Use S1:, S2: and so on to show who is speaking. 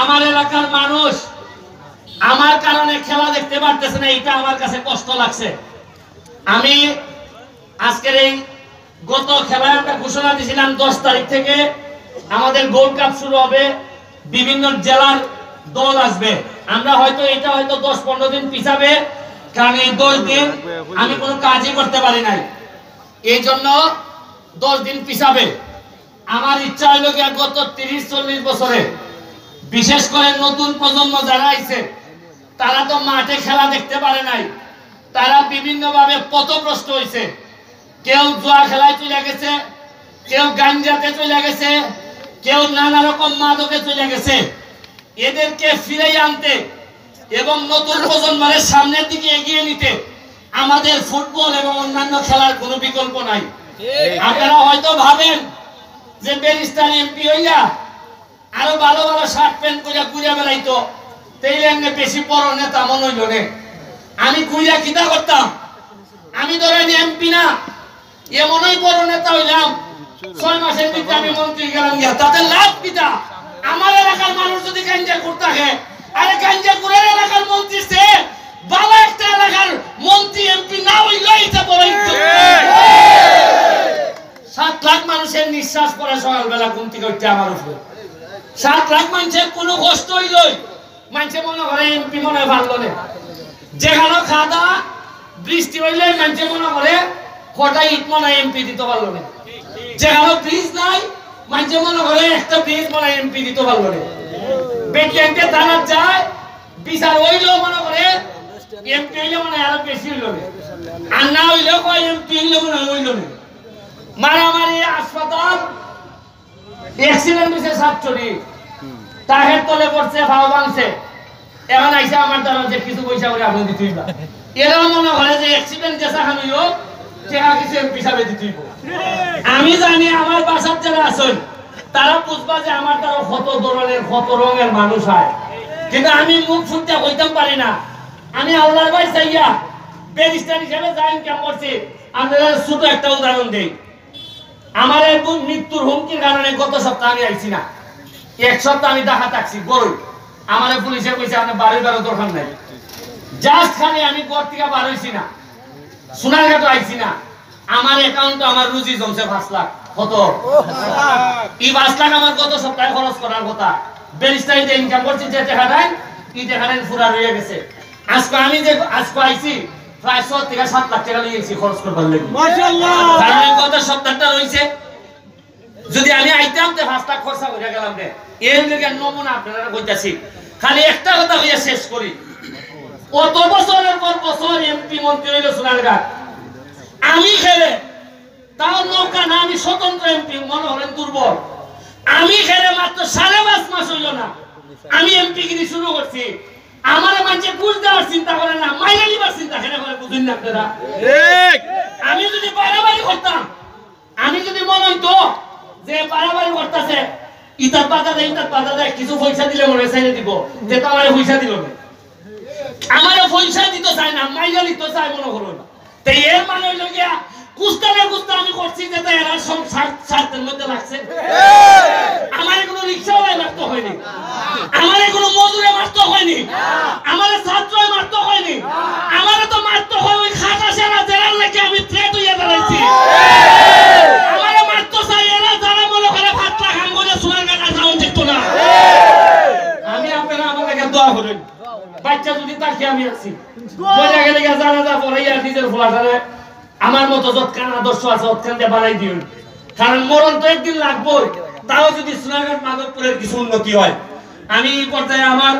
S1: আমার এলাকার মানুষ আমার কারণে খেলা দেখতে পারতেছে না, এটা আমার কাছে কষ্ট লাগছে। আমি আজকের এই গত খেলায় আমরা ঘোষণা দিয়েছিলাম 10 তারিখ থেকে আমাদের গোল্ড কাপ শুরু হবে, বিভিন্ন জেলার দল আসবে। আমরা হয়তো 10-15 দিন পিছাবে, কারণ এই 10 দিন আমি কোনো কাজই করতে পারি নাই, এই জন্য 10 দিন পিছাবে। আমার ইচ্ছা হইল কি গত 30-40 বছরে বিশেষ করে নতুন প্রজন্ম যারা আইছে তারা তো মাঠে খেলা দেখতে পারে নাই, তারা বিভিন্নভাবে পথভ্রষ্ট হয়েছে। কেউ জুয়া খেলায় চলে গেছে, কেউ গাঞ্জাতে চলে গেছে, কেউ নানা রকম মাদকে চলে গেছে। এদেরকে ফিরে আনতে এবং নতুন প্রজন্মের সামনের দিকে এগিয়ে নিতে আমাদের ফুটবল এবং অন্যান্য খেলার কোনো বিকল্প নাই। আপনারা হয়তো ভাবেন যে ব্যারিস্টার এমপি হইয়া আরো ভালো ভালো শার্ট প্যান্ট করে ঘুরে বেড়াইতো, তেইলে বেশি বড় নেতা মনে হইল রে। আমি ঘুরিয়া কিতা করতাম, আমি ধরেন এমপি না, এমনই বড় নেতা হইলাম 6 মাসের ভিতরে আমি মন্ত্রী গেলাম গিয়া, তাতে লাভ কিতা? আমার এলাকার মানুষ যদি গাঞ্জা করতে থাকে, আরে গাঞ্জা করে এলাকার মন্ত্রী সে ভালো একটা এলাকার মন্ত্রী এমপি না হইলে এটা বড় ইজ্জত। 7 লাখ মানুষের নিঃশ্বাস পড়ে সকালবেলা ঘুম থেকে উঠতে আমার উপর। 7 লাখ মানুষের কোনো কষ্ট হইল, মানুষে মনে করে এমপি মনে হয় ভালো না। যেখানে খাদা বৃষ্টি হইলে মানুষে মনে করে কটা ইট মনে হয় এমপি দিতে পারলো না। যেখানে ব্রিজ নাই মানুষে মনে করে একটা ব্রিজ মনে হয় এমপি দিতে পারলো না। বেটিয়ানতে থানা যায় বিচার হইলেও মনে করে এমপি হইলে মনে হয় আরো বেশি হইল না, আর না হইলেও কয় এমপি হইলে মনে হয় হইল না। মারামারি, হাসপাতাল, অ্যাক্সিডেন্ট হয়েছে, ছাত্রী তাহের তলে পড়ছে, ভাও ভাঙছে, এখন আইসা আমার দ্বারা যে কিছু পয়সা করে আপনি দিতেই না। এরাও মনে করে যে অ্যাক্সিডেন্ট যেসা খানিও চেহা কিছু এমপি হিসাবে দিতেই। আমি জানি আমার বাসার যারা আছেন তারা বুঝবা যে আমার দ্বারা কত ধরনের কত রঙের মানুষ হয়, কিন্তু আমি মুখ ফুটতে হইতাম পারি না। আমি আল্লাহর ভাই চাইয়া ব্যারিস্টার হিসেবে যা ইনকাম করছি, আপনারা ছোট একটা উদাহরণ দেই। আমার মৃত্যুর হুমকির কারণে গত সপ্তাহে আমি আইছি না, 1 সপ্তাহ আমি দেখা থাকছি গরু। আমার পুলিশে কইছে আপনি বাড়ি বেরো দরকার নাই, জাস্ট খালি আমি ঘর থেকে বার হইছি না, সোনারঘাট আইছি না, আমার অ্যাকাউন্টে আমার রুজি জমছে 5 লাখ। কত? এই 5 লাখ আমার গত সপ্তাহে খরচ করার কথা। ব্যারিস্টারিতে ইনকাম করছি যে টাকা নাই, এই টাকা পুরা রয়ে গেছে। আজকে আমি যে আজকে আইছি প্রায় 6 থেকে 7 লাখ টাকা লিয়েছি খরচ করবার লাগি। মাশাআল্লাহ। কারণ গত সপ্তাহটা রইছে, যদি আমি আইতাম তে 5 লাখ খরচা করে গেলাম রে। এর লাগি নমুনা আপনারা কইতাছি। খালি একটা কথা হইয়া শেষ করি, কত বছরের পর বছর এমপি মন্ত্রী হইল সোনারঘাট, আমি খেলে তাও নৌকা না, আমি স্বতন্ত্র এমপি, মনে হলেন দুর্বল। আমি খেলে মাত্র 5.5 মাস হইল না আমি এমপি গিরি শুরু করছি। আমার মানুষে ঘুষ দেওয়ার চিন্তা করে না, মাইনে নিবার চিন্তা করে, বুঝুন না আপনারা? আমি যদি বাড়াবাড়ি করতাম, আমি যদি মনে হইতো যে বাড়াবাড়ি করতেছে, ইটার পাতা দেয় কিছু পয়সা দিলে মনে চাইলে দিব, যে তো আমার পয়সা দিল না, আমার পয়সা দিতে চাই না, মাইনে নিতে চাই মনে করো না। তাই এর মানে হইল গিয়া কুস্তানে কুস্তা আমি করছি যে এরা সব স্বার্থের মধ্যে লাগছে। আমার কোনো রিক্সাওয়ালায় মারতে হয়নি, আমার কোনো মজুরে মারতে হয়নি, আমার ছাত্রই মারতে হয়নি, আমার তো মারতে হয় ওই খাটা সেরা জেলার লেগে আমি থ্রেট হইয়া দাঁড়াইছি। আমার মারতে চাই এরা যারা মনে করে 5 লাখ আম করে সোনারঘাট সাউন্ড দেখতো না। আমি আপনারা আমার লেগে দোয়া করেন, বাচ্চা যদি তাকে আমি আছি বলে গেলে যারা যা পড়াইয়া নিজের ফলাটারে আমার মতো যৎকান আদর্শ আছে অতখান দিয়ে বাড়াই দিন, কারণ মরণ তো একদিন লাগবই। তাও যদি সোনারঘাট মাধবপুরের কিছু উন্নতি হয়, আমি এই পর্যায়ে আমার